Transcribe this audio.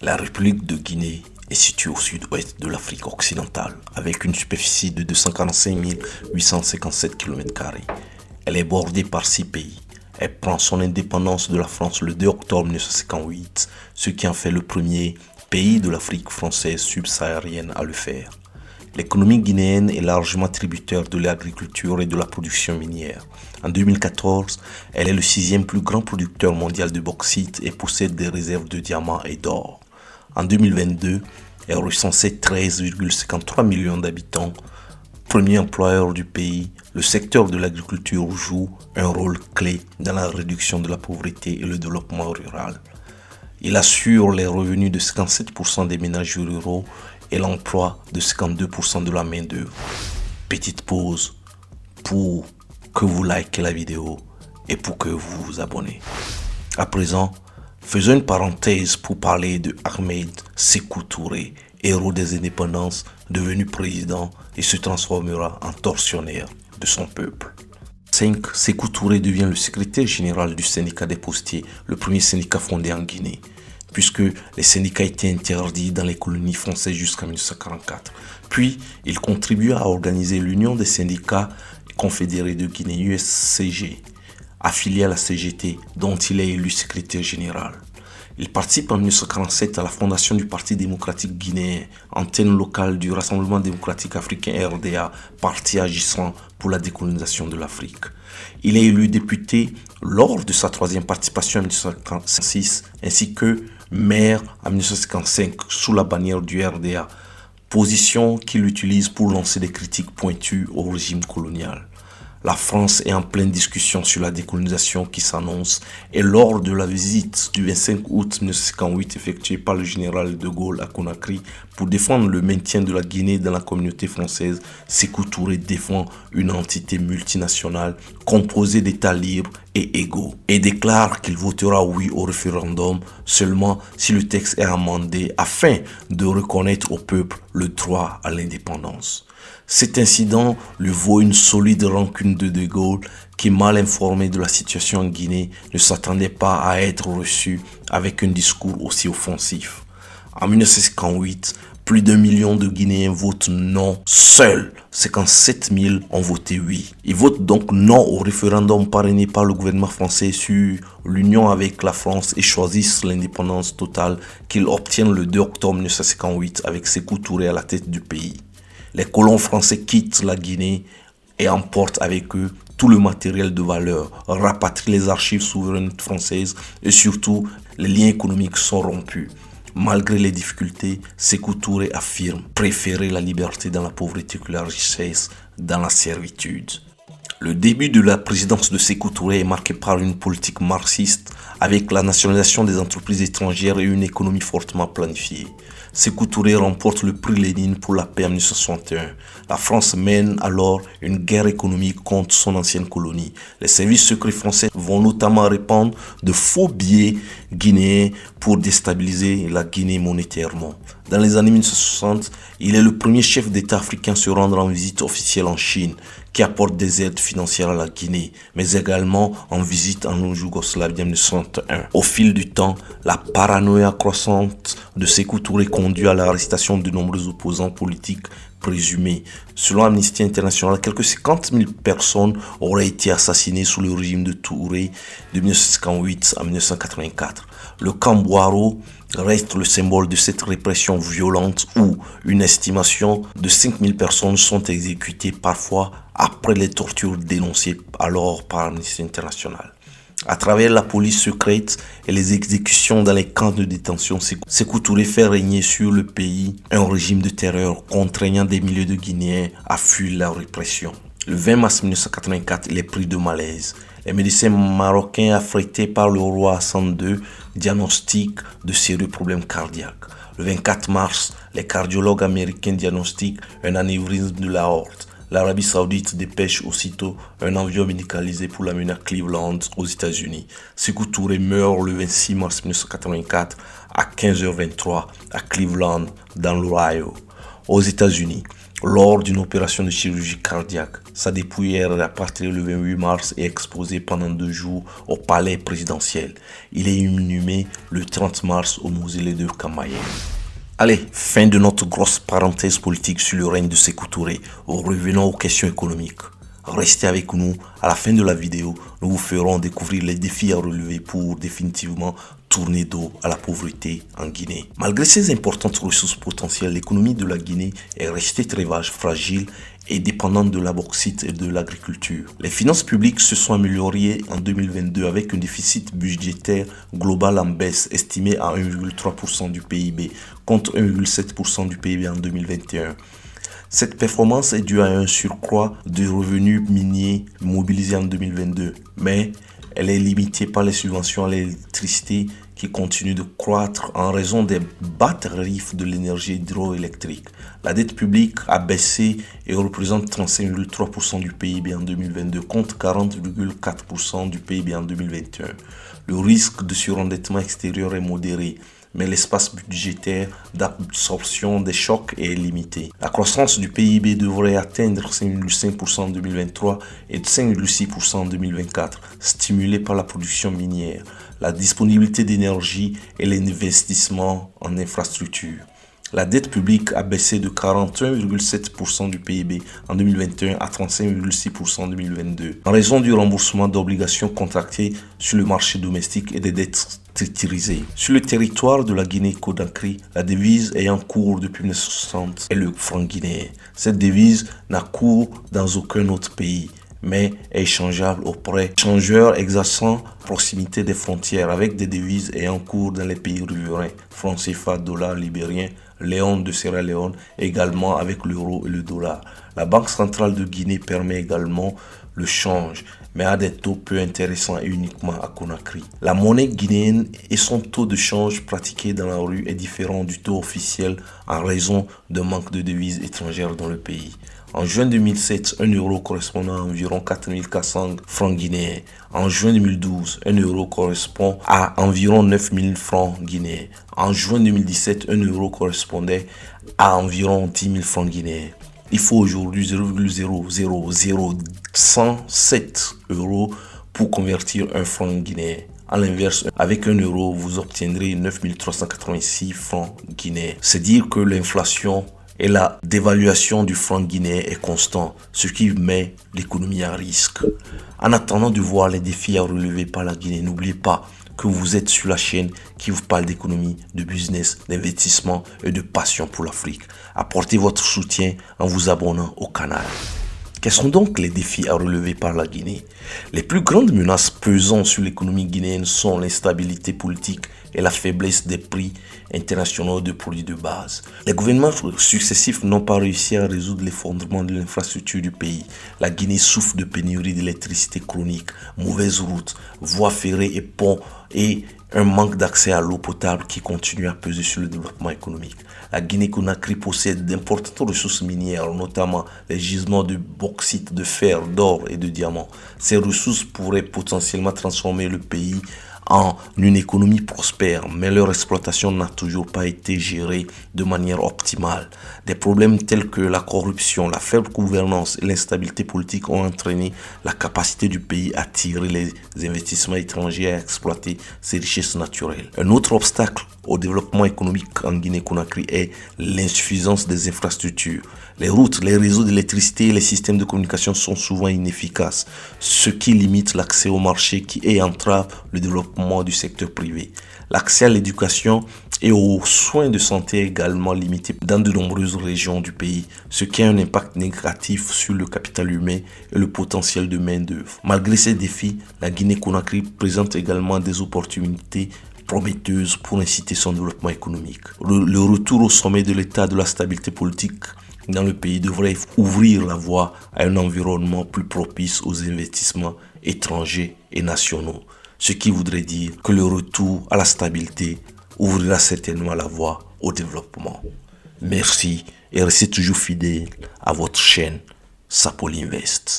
La République de Guinée est située au sud-ouest de l'Afrique occidentale, avec une superficie de 245 857 km². Elle est bordée par 6 pays. Elle prend son indépendance de la France le 2 octobre 1958, ce qui en fait le premier pays de l'Afrique française subsaharienne à le faire. L'économie guinéenne est largement tributaire de l'agriculture et de la production minière. En 2014, elle est le 6e plus grand producteur mondial de bauxite et possède des réserves de diamants et d'or. En 2022, elle recensait 13,53 millions d'habitants. Premier employeur du pays, le secteur de l'agriculture joue un rôle clé dans la réduction de la pauvreté et le développement rural. Il assure les revenus de 57% des ménages ruraux et l'emploi de 52% de la main-d'œuvre. Petite pause pour que vous likez la vidéo et pour que vous vous abonnez. À présent, faisons une parenthèse pour parler de Ahmed Sékou Touré, héros des indépendances, devenu président et se transformera en tortionnaire de son peuple. 5. Sékou Touré devient le secrétaire général du syndicat des postiers, le premier syndicat fondé en Guinée, puisque les syndicats étaient interdits dans les colonies françaises jusqu'en 1944. Puis, il contribua à organiser l'Union des syndicats confédérés de Guinée, USCG, affilié à la CGT, dont il est élu secrétaire général. Il participe en 1947 à la fondation du Parti démocratique guinéen, antenne locale du Rassemblement démocratique africain RDA, parti agissant pour la décolonisation de l'Afrique. Il est élu député lors de sa 3e participation en 1956, ainsi que maire en 1955 sous la bannière du RDA, position qu'il utilise pour lancer des critiques pointues au régime colonial. La France est en pleine discussion sur la décolonisation qui s'annonce et lors de la visite du 25 août 1958 effectuée par le général de Gaulle à Conakry pour défendre le maintien de la Guinée dans la communauté française, Sékou Touré défend une entité multinationale composée d'États libres et égaux et déclare qu'il votera oui au référendum seulement si le texte est amendé afin de reconnaître au peuple le droit à l'indépendance. Cet incident lui vaut une solide rancune de Gaulle qui, mal informé de la situation en Guinée, ne s'attendait pas à être reçu avec un discours aussi offensif. En 1958, plus d'1 million de Guinéens votent non. Seuls 57 000 ont voté oui. Ils votent donc non au référendum parrainé par le gouvernement français sur l'union avec la France et choisissent l'indépendance totale qu'ils obtiennent le 2 octobre 1958 avec Sékou Touré à la tête du pays. Les colons français quittent la Guinée et emportent avec eux tout le matériel de valeur, rapatrient les archives souveraines françaises et surtout les liens économiques sont rompus. Malgré les difficultés, Sékou Touré affirme préférer la liberté dans la pauvreté que la richesse dans la servitude. Le début de la présidence de Sékou Touré est marqué par une politique marxiste avec la nationalisation des entreprises étrangères et une économie fortement planifiée. Sékou Touré remporte le prix Lénine pour la paix en 1961. La France mène alors une guerre économique contre son ancienne colonie. Les services secrets français vont notamment répandre de faux billets guinéens pour déstabiliser la Guinée monétairement. Dans les années 1960, il est le premier chef d'État africain à se rendre en visite officielle en Chine, qui apporte des aides financières à la Guinée, mais également en visite en Yougoslavie en 1961. Au fil du temps, la paranoïa croissante de Sékou Touré conduit à l'arrestation de nombreux opposants politiques présumés. Selon Amnesty International, quelques 50 000 personnes auraient été assassinées sous le régime de Touré de 1958 à 1984. Le camp Boiro reste le symbole de cette répression violente où une estimation de 5 000 personnes sont exécutées parfois après les tortures dénoncées alors par Amnesty International. À travers la police secrète et les exécutions dans les camps de détention, Sékou Touré fait régner sur le pays un régime de terreur contraignant des milliers de Guinéens à fuir la répression. Le 20 mars 1984, il est pris de malaise. Les médecins marocains affrétés par le roi Hassan II diagnostiquent de sérieux problèmes cardiaques. Le 24 mars, les cardiologues américains diagnostiquent un anévrisme de l'aorte. L'Arabie Saoudite dépêche aussitôt un avion médicalisé pour l'amener à Cleveland, aux États-Unis. Sékou Touré meurt le 26 mars 1984 à 15h23 à Cleveland, dans l'Ohio, aux États-Unis. lors d'une opération de chirurgie cardiaque. Sa dépouille est répartie le 28 mars et exposée pendant 2 jours au palais présidentiel. Il est inhumé le 30 mars au mausolée de Camaïen. Allez, fin de notre grosse parenthèse politique sur le règne de Sékou Touré. Revenons aux questions économiques. Restez avec nous. À la fin de la vidéo, nous vous ferons découvrir les défis à relever pour définitivement tourner dos à la pauvreté en Guinée. Malgré ces importantes ressources potentielles, l'économie de la Guinée est restée très fragile et dépendante de la bauxite et de l'agriculture. Les finances publiques se sont améliorées en 2022 avec un déficit budgétaire global en baisse estimé à 1,3% du PIB contre 1,7% du PIB en 2021. Cette performance est due à un surcroît de revenus miniers mobilisés en 2022, mais elle est limitée par les subventions à l'électricité qui continuent de croître en raison des bas tarifs de l'énergie hydroélectrique. La dette publique a baissé et représente 35,3% du PIB en 2022 contre 40,4% du PIB en 2021. Le risque de surendettement extérieur est modéré, mais l'espace budgétaire d'absorption des chocs est limité. La croissance du PIB devrait atteindre 5,5% en 2023 et 5,6% en 2024, stimulée par la production minière, la disponibilité d'énergie et l'investissement en infrastructures. La dette publique a baissé de 41,7% du PIB en 2021 à 35,6% en 2022, en raison du remboursement d'obligations contractées sur le marché domestique et des dettes titrisées. Sur le territoire de la Guinée-Conakry, la devise ayant cours depuis 1960 est le franc guinéen. Cette devise n'a cours dans aucun autre pays, mais est échangeable auprès d'échangeurs exerçant à proximité des frontières avec des devises ayant cours dans les pays riverains, franc CFA, dollar libérien, léon de Sierra Leone, également avec l'euro et le dollar. La Banque centrale de Guinée permet également le change, mais à des taux peu intéressants et uniquement à Conakry. La monnaie guinéenne et son taux de change pratiqué dans la rue est différent du taux officiel en raison d'un manque de devises étrangères dans le pays. En juin 2007, 1 euro correspondant à environ 4400 francs guinéens. En juin 2012, 1 euro correspond à environ 9000 francs guinéens. En juin 2017, 1 euro correspondait à environ 10 000 francs guinéens. Il faut aujourd'hui 0,0000107 euros pour convertir un franc guinéen. À l'inverse, avec 1 euro, vous obtiendrez 9386 francs guinéens. C'est dire que l'inflation et la dévaluation du franc guinéen est constant, ce qui met l'économie à risque. En attendant de voir les défis à relever par la Guinée, n'oubliez pas que vous êtes sur la chaîne qui vous parle d'économie, de business, d'investissement et de passion pour l'Afrique. Apportez votre soutien en vous abonnant au canal. Quels sont donc les défis à relever par la Guinée? Les plus grandes menaces pesant sur l'économie guinéenne sont l'instabilité politique et la faiblesse des prix internationaux de produits de base. Les gouvernements successifs n'ont pas réussi à résoudre l'effondrement de l'infrastructure du pays. La Guinée souffre de pénurie d'électricité chronique, mauvaises routes, voies ferrées et ponts et un manque d'accès à l'eau potable qui continue à peser sur le développement économique. La Guinée-Conakry possède d'importantes ressources minières, notamment les gisements de bauxite, de fer, d'or et de diamants. Ces ressources pourraient potentiellement transformer le pays en une économie prospère, mais leur exploitation n'a toujours pas été gérée de manière optimale. Des problèmes tels que la corruption, la faible gouvernance et l'instabilité politique ont entraîné la capacité du pays à attirer les investissements étrangers et à exploiter ses richesses naturelles. Un autre obstacle au développement économique en Guinée-Conakry est l'insuffisance des infrastructures. Les routes, les réseaux d'électricité et les systèmes de communication sont souvent inefficaces, ce qui limite l'accès au marché et entrave le développement du secteur privé. L'accès à l'éducation et aux soins de santé est également limité dans de nombreuses régions du pays, ce qui a un impact négatif sur le capital humain et le potentiel de main-d'œuvre. Malgré ces défis, la Guinée-Conakry présente également des opportunités prometteuses pour inciter son développement économique. Le retour au sommet de l'état de la stabilité politique dans le pays devrait ouvrir la voie à un environnement plus propice aux investissements étrangers et nationaux. Ce qui voudrait dire que le retour à la stabilité ouvrira certainement la voie au développement. Merci et restez toujours fidèles à votre chaîne Sapol Invest.